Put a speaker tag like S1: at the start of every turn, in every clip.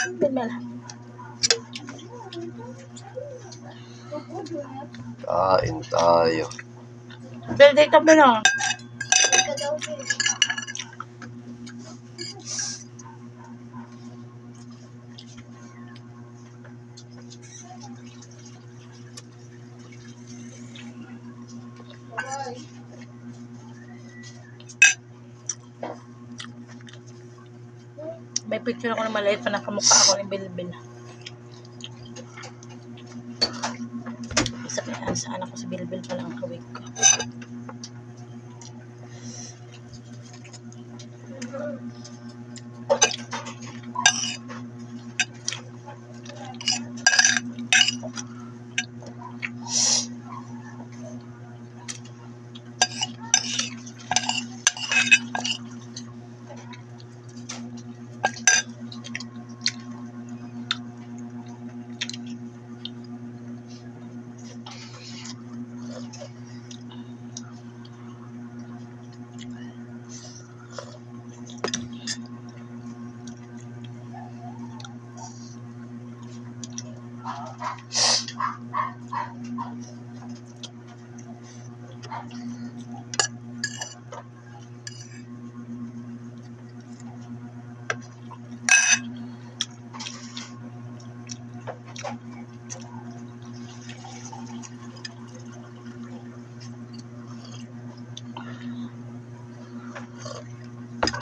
S1: Bilbil.
S2: Kain tayo.
S1: Bil, dito ba na? May picture ako na maliit pa nakamukha ako ni Bilbil. Isa kaya sa anak ko si Bilbil pala ang kawig ko.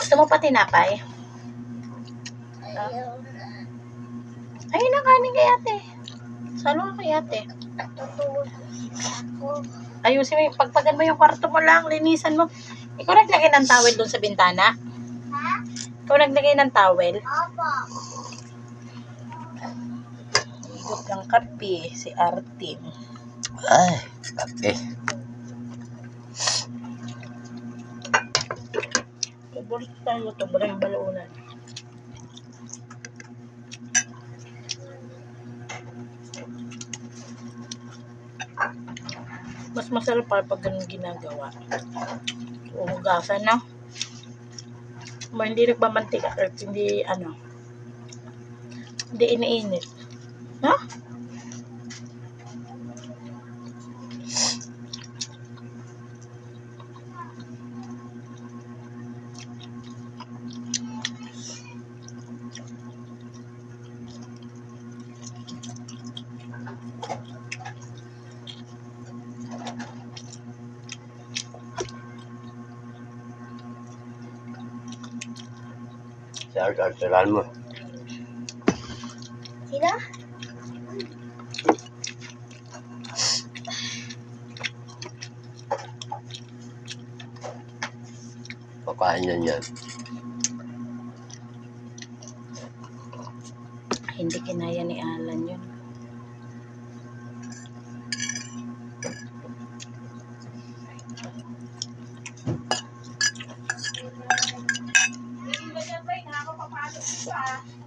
S1: Gusto mo pa tinapay? Ayun na kanin kay ate. Salo ka kay ate. Ayusin mo yung pagpagan mo yung kwarto mo lang. Linisan mo. Ikaw naglagay ng towel doon sa bintana?
S3: Ha?
S1: Ikaw naglagay ng towel?
S3: Opo.
S1: Higop ng kape si Artim.
S2: Ay, kape.
S1: Paborito tayo ito. Barang balunan. Mas masarap pag ganun ginagawa. Uhugasan na. Hindi nagmamantika at hindi hindi iniinit. Ha?
S2: Artilan mo.
S3: Sila?
S2: Pakain yan.
S1: Hindi kinaya ni Alan yun.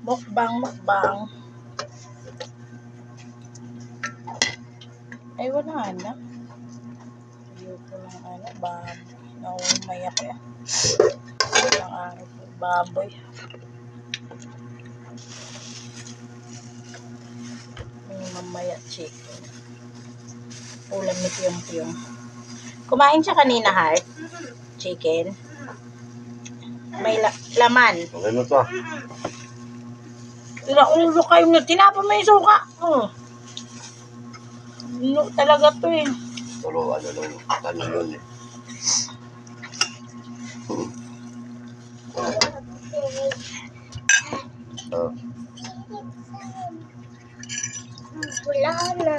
S1: Mukbang. Ay, wala na. Ayoko ng baboy. Naumay ako yan. Ilang araw po, baboy. May mamaya chicken. Ulam ni Piyong. Kumain siya kanina, Heart? Chicken. May laman.
S2: Okay mo to.
S1: Naulo kayo na. Tinapa mo yung suka. No, talaga to eh.
S2: Turuan na lang. Ano yun eh.
S3: Wala na.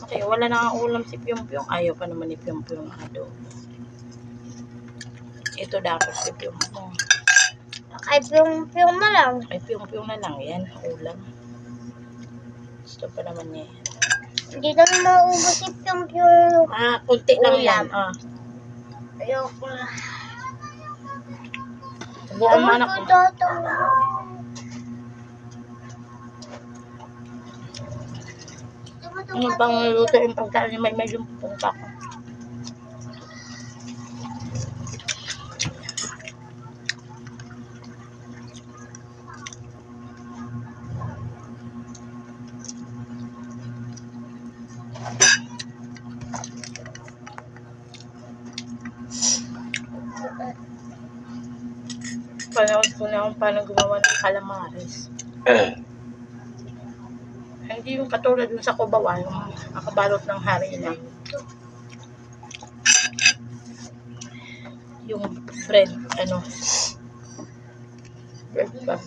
S1: Okay, wala na ang ulam si Piyong. Ayaw pa naman ni Piyong ng adobo. Ito dapat si Piyong.
S3: Ay, piyong na lang.
S1: Ay, Piyong na lang yan. Ulam. Gusto pa naman niya yan.
S3: Hindi na maubos si piyong.
S1: Kunti lang
S3: Ulam.
S1: yan.
S3: Ayoko na.
S1: Subukan mo anak ko. Ano bang luto yung pagkain may medyo pupunta ko. Panood ko na kung paano gumawa ng calamares. Hindi yung katulad dun sa kubawa, yung nakabalot ng harina. Yung bread, bread ba?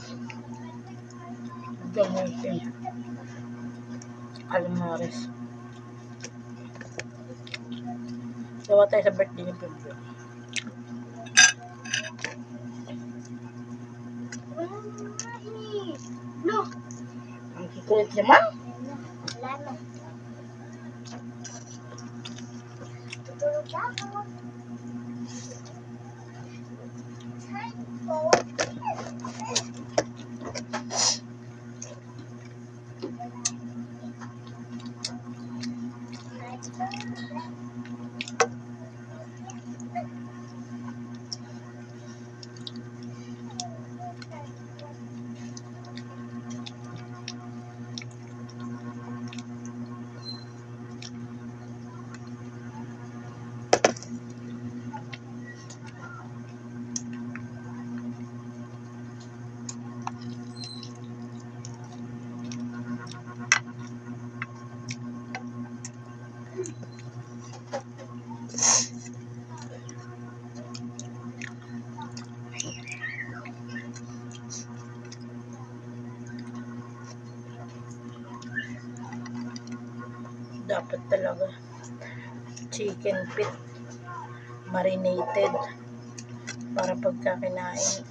S1: Gamitin. Calamares. Gawa tayo sa birthday ni Piblo.
S3: No.
S1: Ang kukulit naman.
S3: Wala na. Tutulog na ako.
S1: Dapat talaga chicken feet marinated para pagka kinain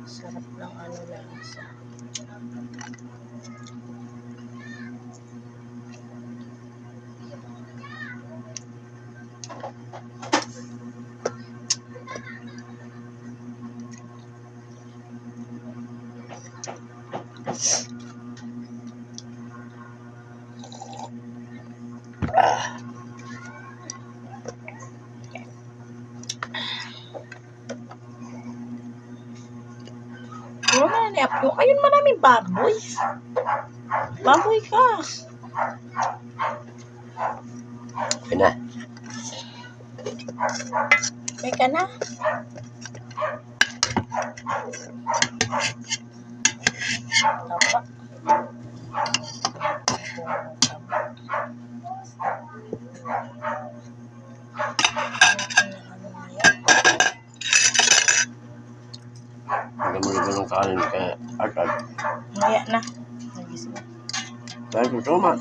S1: sarap ng lasa. Ayun, maraming baboy. Baboy ka.
S2: Okay na.
S1: May ka na. Tapa.
S2: Gamul-gamul ng kanin kaya agad.
S1: Maya na. Nagising.
S2: Dahil ito man.